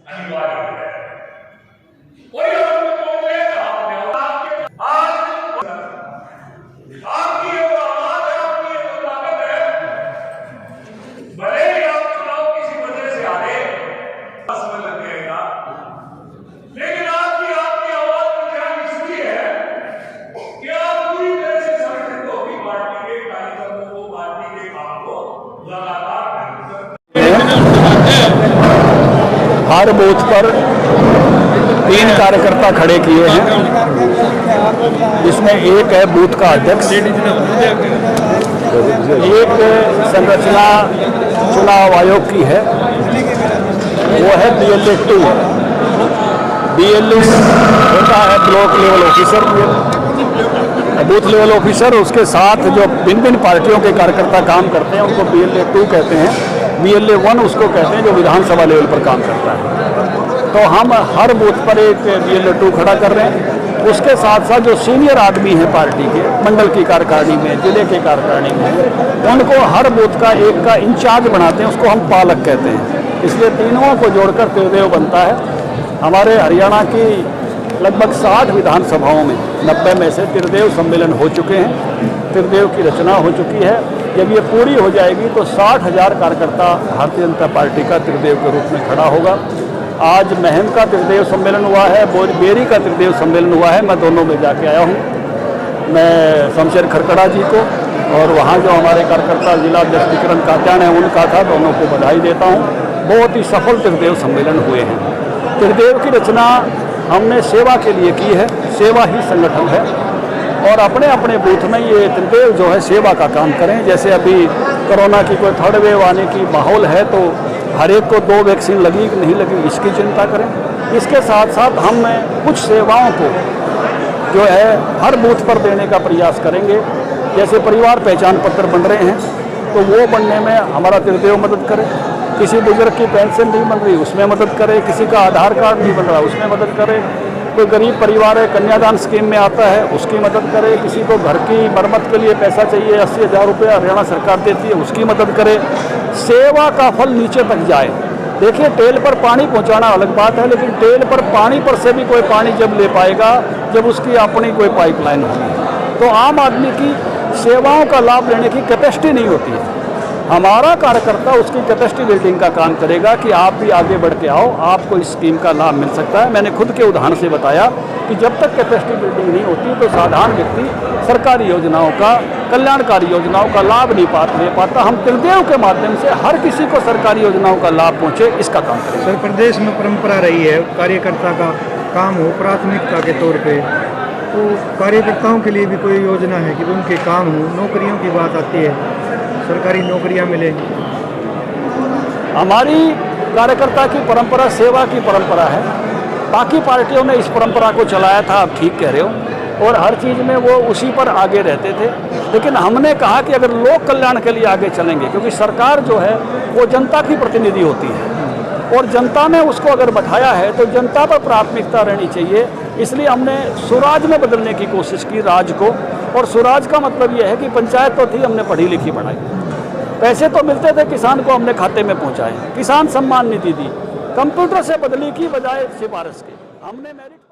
अनिवार्य है। और ये आपकी वो आवाज है, आपकी वो ताकत है। भले ही आप चुनाव किसी वजह से हारे, बस में लग जाएगा, लेकिन आपकी आवाज पहचान इसलिए है कि आप पूरी तरह से संगठित होगी पार्टी के कार्यक्रमों को, पार्टी के काम को लगातार हर बूथ पर 3 कार्यकर्ता खड़े किए हैं, जिसमें एक है बूथ का अध्यक्ष, एक संरचना चुनाव आयोग की है, वो है BLA 2। BLA होता है block level officer, booth level officer. उसके साथ जो भिन्न भिन्न पार्टियों के कार्यकर्ता काम करते हैं उनको BLA 2 कहते हैं। BLA 1 उसको कहते हैं जो विधानसभा लेवल पर काम करता है। तो हम हर बूथ पर एक BLA 2 खड़ा कर रहे हैं। उसके साथ साथ जो सीनियर आदमी हैं पार्टी के, मंडल की कार्यकारिणी में, जिले के कार्यकारिणी में, उनको हर बूथ का एक का इंचार्ज बनाते हैं, उसको हम पालक कहते हैं। इसलिए तीनों को जोड़कर त्रिदेव बनता है। हमारे हरियाणा की लगभग 60 विधानसभाओं में 90 में से त्रिदेव सम्मेलन हो चुके हैं, त्रिदेव की रचना हो चुकी है। जब ये पूरी हो जाएगी तो 60,000 कार्यकर्ता भारतीय जनता पार्टी का त्रिदेव के रूप में खड़ा होगा। आज महम का त्रिदेव सम्मेलन हुआ है, बोरीबेरी का त्रिदेव सम्मेलन हुआ है। मैं दोनों में जाके आया हूँ। मैं शमशेर खरकड़ा जी को और वहाँ जो हमारे कार्यकर्ता जिला अध्यक्ष विक्रम कात्यान है उनका था, दोनों को बधाई देता हूँ। बहुत ही सफल त्रिदेव सम्मेलन हुए हैं। त्रिदेव की रचना हमने सेवा के लिए की है, सेवा ही संगठन है, और अपने अपने बूथ में ये त्रिदेव जो है सेवा का काम करें। जैसे अभी कोरोना की कोई 3rd वेव आने की माहौल है तो हर एक को 2 वैक्सीन लगी कि नहीं लगी इसकी चिंता करें। इसके साथ साथ हम कुछ सेवाओं को जो है हर बूथ पर देने का प्रयास करेंगे। जैसे परिवार पहचान पत्र बन रहे हैं तो वो बनने में हमारा त्रिदेव मदद करे। किसी बुजुर्ग की पेंशन नहीं बन रही उसमें मदद करे, किसी का आधार कार्ड नहीं बन रहा उसमें मदद करे, कोई गरीब परिवार है कन्यादान स्कीम में आता है उसकी मदद करे, किसी को घर की मरम्मत के लिए पैसा चाहिए 80,000 रुपये हरियाणा सरकार देती है उसकी मदद करे। सेवा का फल नीचे तक जाए। देखिए टेल पर पानी पहुंचाना अलग बात है, लेकिन टेल पर पानी पर से भी कोई पानी जब ले पाएगा जब उसकी अपनी कोई पाइपलाइन होगी। तो आम आदमी की सेवाओं का लाभ लेने की कैपेसिटी नहीं होती है। हमारा कार्यकर्ता उसकी कैपेसिटी बिल्डिंग का काम करेगा कि आप भी आगे बढ़ के आओ, आपको इस स्कीम का लाभ मिल सकता है। मैंने खुद के उदाहरण से बताया कि जब तक कैपेसिटी बिल्डिंग नहीं होती तो साधारण व्यक्ति सरकारी योजनाओं का, कल्याणकारी योजनाओं का लाभ नहीं ले पाता। हम त्रिदेव के माध्यम से हर किसी को सरकारी योजनाओं का लाभ पहुँचे, इसका काम करें। सर, प्रदेश में परंपरा रही है कार्यकर्ता का काम हो प्राथमिकता के तौर पे, तो कार्यकर्ताओं के लिए भी कोई योजना है कि उनके काम हो? नौकरियों की बात आती है, सरकारी नौकरियां मिले। हमारी कार्यकर्ता की परंपरा सेवा की परंपरा है। बाकी पार्टियों ने इस परंपरा को चलाया था, आप ठीक कह रहे हो, और हर चीज़ में वो उसी पर आगे रहते थे। लेकिन हमने कहा कि अगर लोक कल्याण के लिए आगे चलेंगे, क्योंकि सरकार जो है वो जनता की प्रतिनिधि होती है और जनता ने उसको अगर बैठाया है तो जनता पर प्राथमिकता रहनी चाहिए। इसलिए हमने सुराज में बदलने की कोशिश की, राज को। और सुराज का मतलब यह है कि पंचायत तो थी, हमने पढ़ी लिखी बनाई, पैसे तो मिलते थे, किसान को हमने खाते में पहुंचाए, किसान सम्मान निधि दी, कंप्यूटर से बदली की बजाय सिफारिश की, हमने मेरिट